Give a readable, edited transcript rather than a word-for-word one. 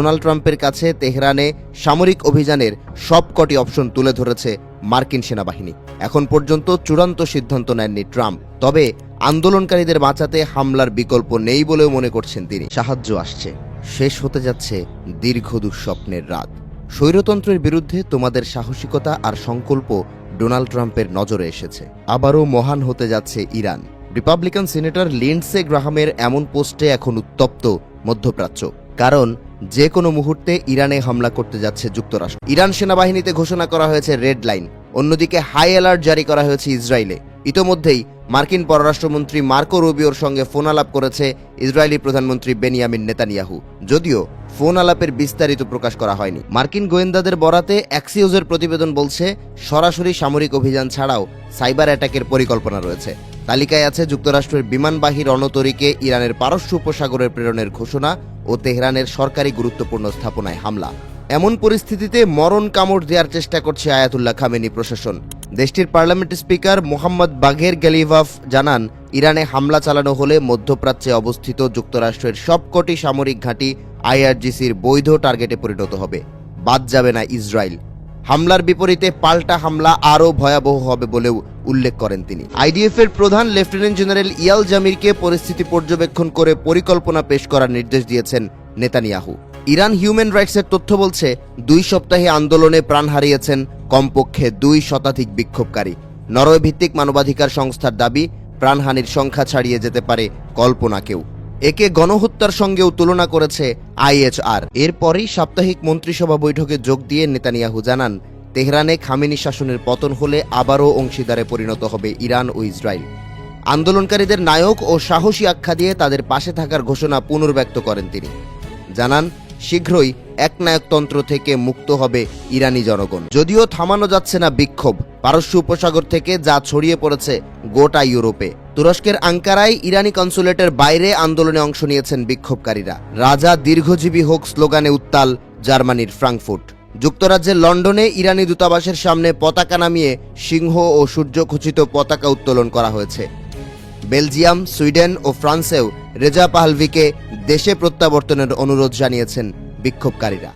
Donald ট্রাম্পের কাছে তেহরানে সামরিক অভিযানের সবকটি অপশন তুলে ধরেছে মার্কিন সেনাবাহিনী। এখন পর্যন্ত চূড়ান্ত সিদ্ধান্ত নেননি ট্রাম্প, তবে আন্দোলনকারীদের বাঁচাতে হামলার বিকল্প নেই বলেও মনে করছেন তিনি। সাহায্য আসছে, শেষ হতে যাচ্ছে দীর্ঘ দুঃস্বপ্নের রাত। স্বৈরতন্ত্রের বিরুদ্ধে তোমাদের সাহসিকতা আর সংকল্প ডোনাল্ড ট্রাম্পের নজরে এসেছে। আবারও মহান হতে যাচ্ছে ইরান। রিপাবলিকান সিনেটর লিন্ডসে গ্রাহামের এমন পোস্টে এখন উত্তপ্ত মধ্যপ্রাচ্য, কারণ যে কোনো মুহূর্তে ইরানে হামলা করতে যাচ্ছে যুক্তরাষ্ট্র। ইরান সেনাবাহিনীতে ঘোষণা করা হয়েছে রেড লাইন, অন্যদিকে হাই অ্যালার্ট জারি করা হয়েছে ইসরায়েলে। ইতোমধ্যেই মার্কিন পররাষ্ট্রমন্ত্রী মার্কো রুবিওর সঙ্গে ফোন আলাপ করেছে ইসরায়েলি প্রধানমন্ত্রী বেনিয়ামিন নেতানিয়াহু, যদিও ফোন আলাপের বিস্তারিত প্রকাশ করা হয়নি। মার্কিন গোয়েন্দাদের বরাতে অ্যাক্সিওসের প্রতিবেদন বলছে, সরাসরি সামরিক অভিযান ছাড়াও সাইবার অ্যাটাকের পরিকল্পনা রয়েছে। তালিকায় আছে যুক্তরাষ্ট্রের বিমানবাহী রণতরীকে ইরানের পারস্য উপসাগরে প্রেরণের ঘোষণা ও তেহরানের সরকারি গুরুত্বপূর্ণ স্থাপনায় হামলা। এমন পরিস্থিতিতে মরণ কামড় দেওয়ার চেষ্টা করছে আয়াতুল্লাহ খামেনি প্রশাসন। দেশটির পার্লামেন্ট স্পিকার মোহাম্মদ বাঘের গ্যালিভাফ জানান, ইরানে হামলা চালানো হলে মধ্যপ্রাচ্যে অবস্থিত যুক্তরাষ্ট্রের সবকটি সামরিক ঘাঁটি আইআরজিসির বৈধ টার্গেটে পরিণত হবে, বাদ যাবে না ইসরায়েল। হামলার বিপরীতে পাল্টা হামলা আরও ভয়াবহ হবে বলেও উল্লেখ করেন তিনি। আইডিএফ এর প্রধান লেফটেন্যান্ট জেনারেল ইয়াল জামিরকে পরিস্থিতি পর্যবেক্ষণ করে পরিকল্পনা পেশ করার নির্দেশ দিয়েছেন নেতানিয়াহু। ইরান হিউম্যান রাইটসের তথ্য বলছে, 2 সপ্তাহে আন্দোলনে প্রাণ হারিয়েছেন কমপক্ষে 2 শতাধিক বিক্ষোভকারী। নরওয়ে ভিত্তিক মানবাধিকার সংস্থার দাবি, প্রাণহানির সংখ্যা ছাড়িয়ে যেতে পারে কল্পনাকেও। একে গণহত্যার সঙ্গেও তুলনা করেছে আইএচআর। এরপরই সাপ্তাহিক মন্ত্রিসভা বৈঠকে যোগ দিয়ে নেতানিয়াহু জানান, তেহরানে খামেনি শাসনের পতন হলে আবারও অংশীদারে পরিণত হবে ইরান ও ইসরায়েল। আন্দোলনকারীদের নায়ক ও সাহসী আখ্যা দিয়ে তাদের পাশে থাকার ঘোষণা পুনর্ব্যক্ত করেন তিনি। জানান, শীঘ্রই একনায়কতন্ত্র থেকে মুক্ত হবে ইরানি জনগণ। যদিও থামানো যাচ্ছে না বিক্ষোভ, পারস্য উপসাগর থেকে যা ছড়িয়ে পড়েছে গোটা ইউরোপে। তুরস্কের আঙ্কারায় ইরানি কনসুলেটের বাইরে আন্দোলনে অংশ নিয়েছেন বিক্ষোভকারীরা। রাজা দীর্ঘজীবী হোক স্লোগানে উত্তাল জার্মানির ফ্রাঙ্কফুর্ট। যুক্তরাজ্যের লন্ডনে ইরানি দূতাবাসের সামনে পতাকা নামিয়ে সিংহ ও সূর্যখচিত পতাকা উত্তোলন করা হয়েছে। বেলজিয়াম, সুইডেন ও ফ্রান্সেও রেজা পাহলভিকে দেশে প্রত্যাবর্তনের অনুরোধ জানিয়েছেন বিক্ষোভকারীরা।